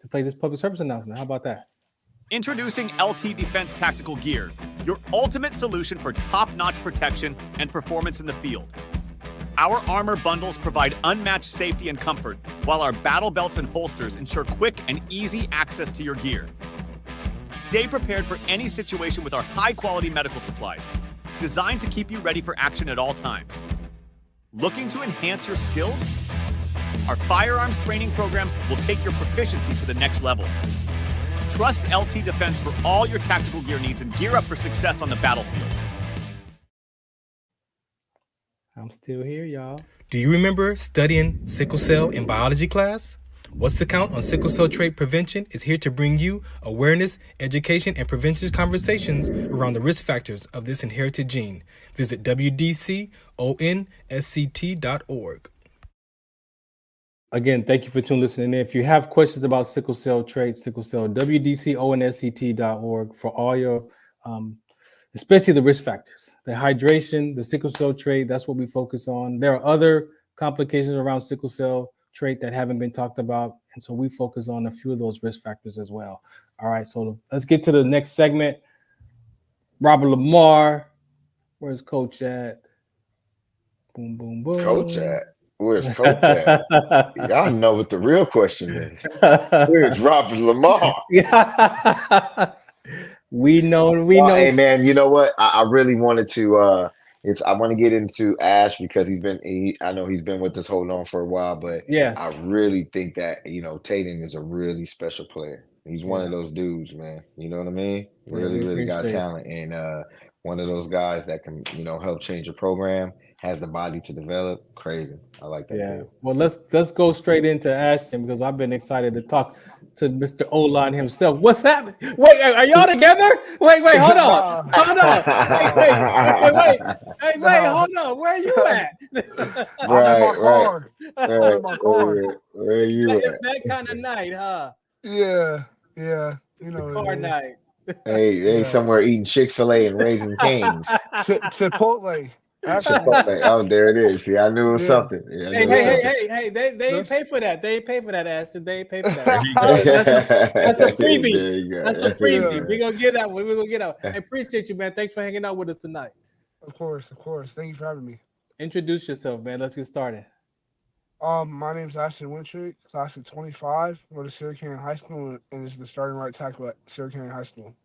to play this public service announcement. How about that? Introducing LT Defense Tactical Gear, your ultimate solution for top-notch protection and performance in the field. Our armor bundles provide unmatched safety and comfort, while our battle belts and holsters ensure quick and easy access to your gear. Stay prepared for any situation with our high-quality medical supplies, designed to keep you ready for action at all times. Looking to enhance your skills? Our firearms training programs will take your proficiency to the next level. Trust LT Defense for all your tactical gear needs and gear up for success on the battlefield. I'm still here, y'all. Do you remember studying sickle cell in biology class? What's the Count on Sickle Cell Trait Prevention is here to bring you awareness, education, and prevention conversations around the risk factors of this inherited gene. Visit WDCONSCT.org. Again, thank you for listening in. If you have questions about sickle cell trait, sickle cell, WDCONSCT.org for all your, especially the risk factors, the hydration, the sickle cell trait, that's what we focus on. There are other complications around sickle cell trait that haven't been talked about, and so we focus on a few of those risk factors as well. All right, so let's get to the next segment. Robert Lamar, where's Coach at? Boom, boom, boom. Coach at? Where's Coach at? Y'all know what the real question is. Where's Robert Lamar? We know. Hey man, you know what? I really wanted to. I want to get into Ash because I know he's been with us holding on for a while, but yes, I really think that Taeden is a really special player. He's one of those dudes, man. You know what I mean? Really got talent, and one of those guys that can help change a program. Has the body to develop. Crazy. I like that. Yeah. Dude. Well, let's go straight into Ashton because I've been excited to talk to Mr. O-line himself. What's happening? Wait, are y'all together? Wait, hold on. Wait, hold on. Where are you at? I'm in my car. Where are you at? It's that kind of night, huh? Yeah. It's the car night. Hey, somewhere eating Chick-fil-A and Raising Cane's. Chipotle. Oh, there it is. See, I knew it was something. Yeah, Hey, they ain't pay for that. They ain't pay for that, Ashton. They ain't pay for that. That's a freebie. That's a freebie. We're gonna get that one. I appreciate you, man. Thanks for hanging out with us tonight. Of course. Thank you for having me. Introduce yourself, man. Let's get started. My name's Ash Wnetrzak, class of 25. I go to Sierra Canyon High School and is the starting right tackle at Sierra Canyon High School.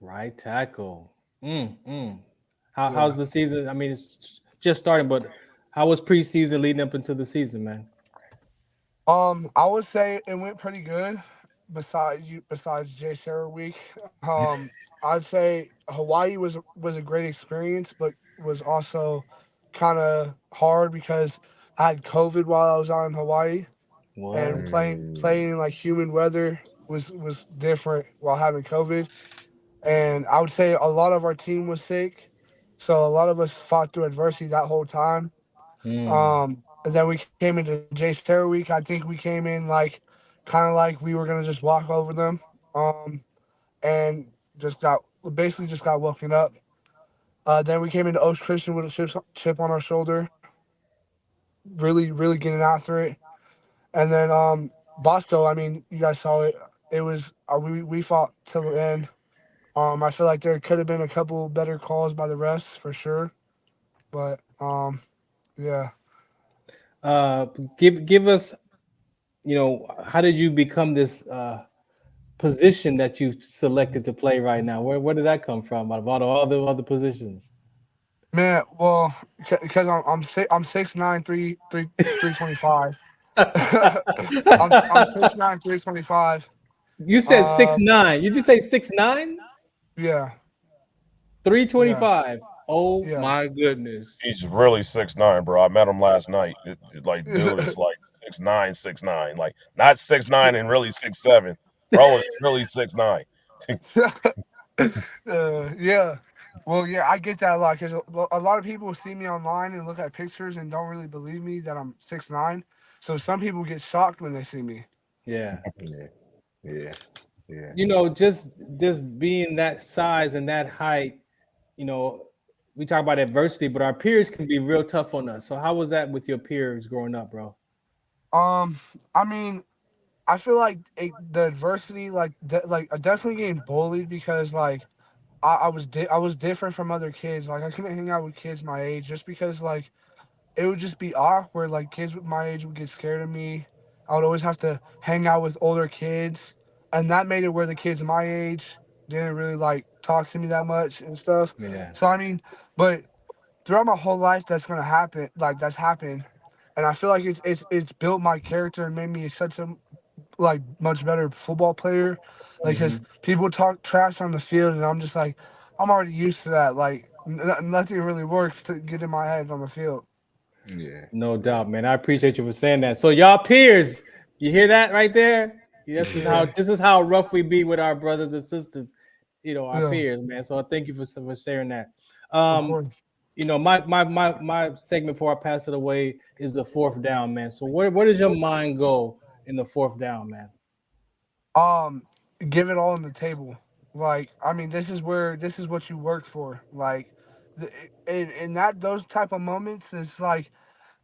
Right tackle. How's the season? I mean, it's just starting, but how was preseason leading up into the season, man? I would say it went pretty good. Besides Jay Sarah week, I'd say Hawaii was a great experience, but was also kind of hard because I had COVID while I was out in Hawaii, and playing in like humid weather was different while having COVID. And I would say a lot of our team was sick. So a lot of us fought through adversity that whole time. And then we came into Jay Sarah week. I think we came in kind of like we were gonna just walk over them, and just got woken up. Then we came into Oaks Christian with a chip on our shoulder, really getting after it. And then Bosco, I mean, you guys saw it. It was we fought till the end. I feel like there could have been a couple better calls by the refs for sure, but yeah. Give us, how did you become this position that you've selected to play right now? Where did that come from out of all the other positions? Man, well, because I'm 6'9", 325. I'm 6'9", 325. You said 6'9". Did you say 6'9"? Yeah. 325. Oh my goodness. He's really 6'9", bro. I met him last night. Dude is like 6'9", like not 6'9" and really 6'7". Bro is really 6'9". Yeah. Well, yeah, I get that a lot because a lot of people see me online and look at pictures and don't really believe me that I'm 6'9". So some people get shocked when they see me. Yeah. Yeah. Just being that size and that height, we talk about adversity, but our peers can be real tough on us. So how was that with your peers growing up, bro? I mean, I feel like the adversity, definitely getting bullied because I was different from other kids. Like I couldn't hang out with kids my age just because it would just be awkward. Like kids my age would get scared of me. I would always have to hang out with older kids. And that made it where the kids my age didn't really talk to me that much and stuff. Yeah. So I mean, but throughout my whole life, that's gonna happen. That's happened, and I feel like it's built my character and made me such a much better football player. Because people talk trash on the field, and I'm just I'm already used to that. Nothing really works to get in my head on the field. Yeah. No doubt, man. I appreciate you for saying that. So y'all peers You hear that right there? This is how rough we be with our brothers and sisters, our peers, man. So thank you for sharing that. Of course. My segment before I pass it away is the fourth down, man. So where does your mind go in the fourth down, man? Give it all on the table. Like, I mean, this is what you worked for. Like, in those type of moments, it's like,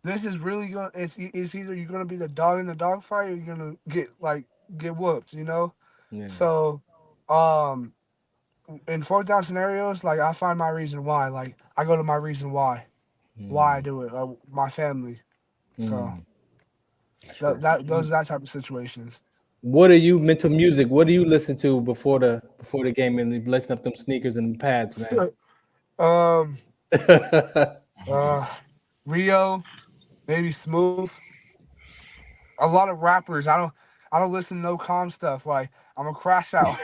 this is really gonna. It's either you're gonna be the dog in the dog fight, or you're gonna get whooped. Yeah. So, in fourth down scenarios, like, I find my reason why. Like, I go to my reason why I do it. My family. So those that type of situations. What are you mental music? What do you listen to before the game and lacing up them sneakers and pads, man? Rio, maybe Smooth. A lot of rappers. I don't listen to no calm stuff. Like, I'm a crash out.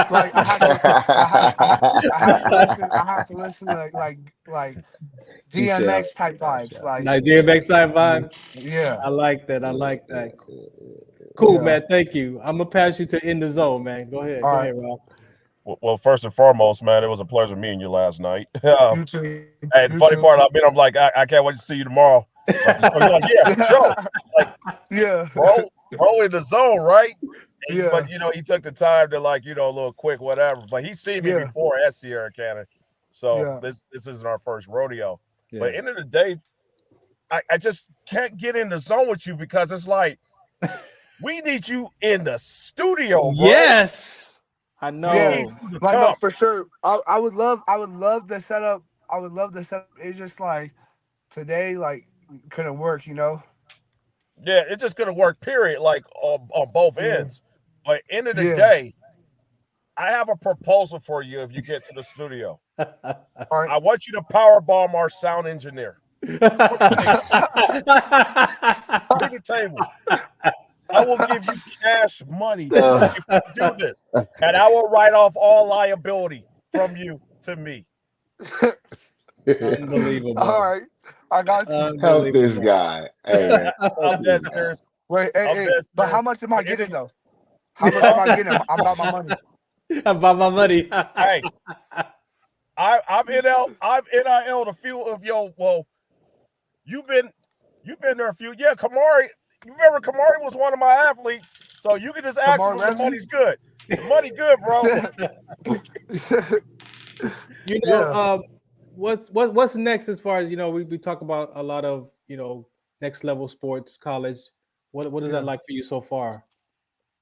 Like, I have to listen to like DMX type vibes. Like DMX type vibe. Yeah. I like that. Cool, man. Thank you. I'm gonna pass you to In the Zone, man. Go ahead. Go ahead, Rob. Well, first and foremost, man, it was a pleasure meeting you last night. You too. Hey, the funny part, I'm like, I can't wait to see you tomorrow. Like, yeah, for sure. Like, yeah, bro in the zone, right? Yeah. But he took the time to, like, a little quick whatever. But he seen me before at Sierra Canyon, so this isn't our first rodeo. But at the end of the day, I just can't get in the zone with you because it's like, we need you in the studio, bro. Yes, I know. Yeah, like, no, for sure. I would love the setup. I would love the setup. It's just like today, like, couldn't work, Yeah, it's just gonna work. Period. Like on both ends. But end of the day, I have a proposal for you. If you get to the studio, I want you to power bomb our sound engineer. To the table. I will give you cash money if you do this, and I will write off all liability from you to me. Unbelievable. All right, I got you. Help this guy. Hey, man. I'm dead serious. Wait, hey, but how much am I getting though? How much am I getting? I'm about my money. About my money. Hey, I'm NIL a few of your. Well, you've been there a few. Yeah, Kamari. You remember Kamari was one of my athletes, so you can just ask him if the money's good. The money good, bro. What's next as far as we talk about a lot of next level sports, college. What is that like for you so far?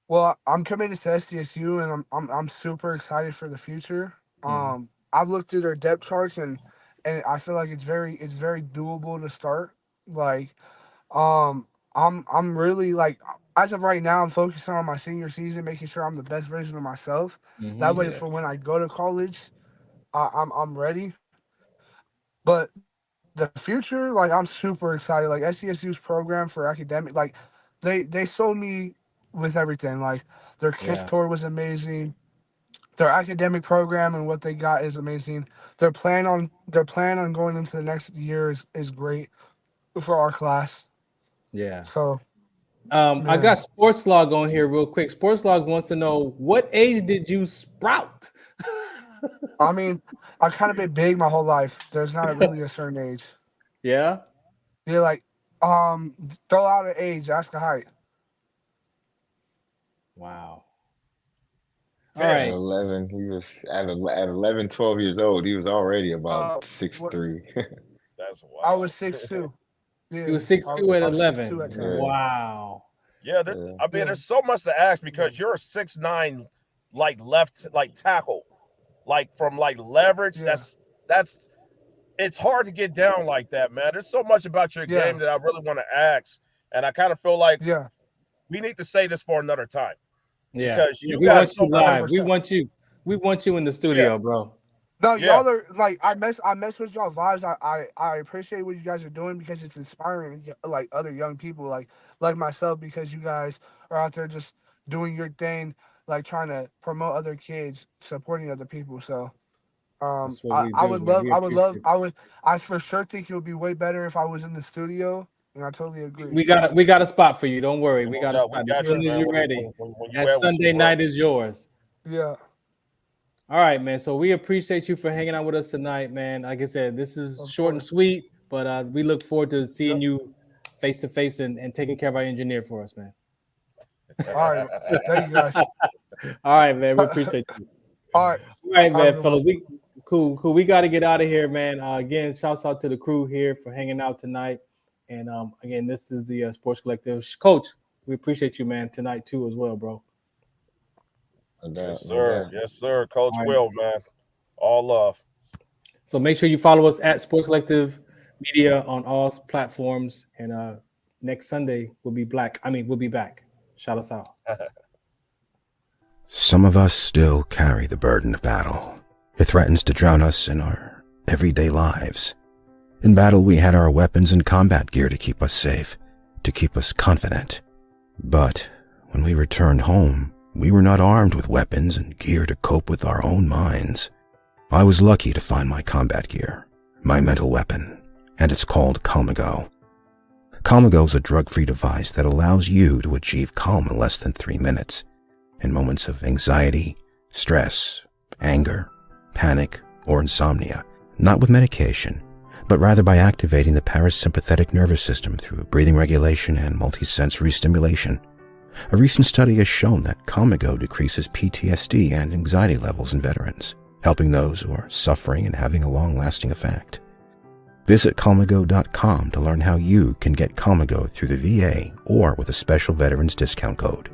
Well, I'm committed to SDSU, and I'm super excited for the future. I've looked through their depth charts, and I feel like it's very doable to start. Like, I'm really, like, as of right now, I'm focusing on my senior season, making sure I'm the best version of myself. That way, for when I go to college, I'm ready. But the future, like, I'm super excited. Like, SDSU's program for academic, like, they sold me with everything. Like, their KISS tour was amazing. Their academic program and what they got is amazing. Their plan on going into the next year is great for our class. Yeah. So, I got SportsLog on here real quick. SportsLog wants to know, what age did you sprout? I mean, I've kind of been big my whole life. There's not really a certain age. Yeah. Yeah, like, throw out an age, ask a height. Wow. All right. At 11, he was at 11, 12 years old. He was already about 6'3". That's wild. I was 6'2". Yeah, he was 6'2" at 11. 6'2" at 10. Wow. Yeah, I mean, there's so much to ask because you're a 6'9", like, left, like, tackle, like, from, like, leverage. That's it's hard to get down like that, man. There's so much about your game that I really want to ask, and I kind of feel like we need to say this for another time. Yeah, because you we got want so you live. much. We want you in the studio, bro. No, y'all are, like, I mess with y'all vibes. I appreciate what you guys are doing because it's inspiring, like, other young people like myself, because you guys are out there just doing your thing, like, trying to promote other kids, supporting other people. So I for sure think it would be way better if I was in the studio and I totally agree. We got a spot for you. Don't worry. We got a spot. As soon as you're ready, that Sunday night is yours. Yeah. All right, man. So we appreciate you for hanging out with us tonight, man. Like I said, this is short and sweet, but we look forward to seeing you face to face and taking care of our engineer for us, man. All right. Thank you, guys. All right, man. We appreciate you. All right, man, fellas. Cool. We got to get out of here, man. Again, shouts out to the crew here for hanging out tonight. And again, this is the Sports Collective. Coach, we appreciate you, man, tonight too as well, bro. Yes, sir. Yes, sir. Coach Will, man. All love. So make sure you follow us at Sports Collective Media on all platforms. And next Sunday we'll be back. Shout us out. Some of us still carry the burden of battle. It threatens to drown us in our everyday lives. In battle, we had our weapons and combat gear to keep us safe, to keep us confident. But when we returned home, we were not armed with weapons and gear to cope with our own minds. I was lucky to find my combat gear, my mental weapon, and it's called Calmago. Calmago is a drug-free device that allows you to achieve calm in less than 3 minutes. In moments of anxiety, stress, anger, panic, or insomnia, not with medication, but rather by activating the parasympathetic nervous system through breathing regulation and multisensory stimulation. A recent study has shown that Calmago decreases PTSD and anxiety levels in veterans, helping those who are suffering and having a long-lasting effect. Visit Calmago.com to learn how you can get Calmago through the VA or with a special veterans discount code.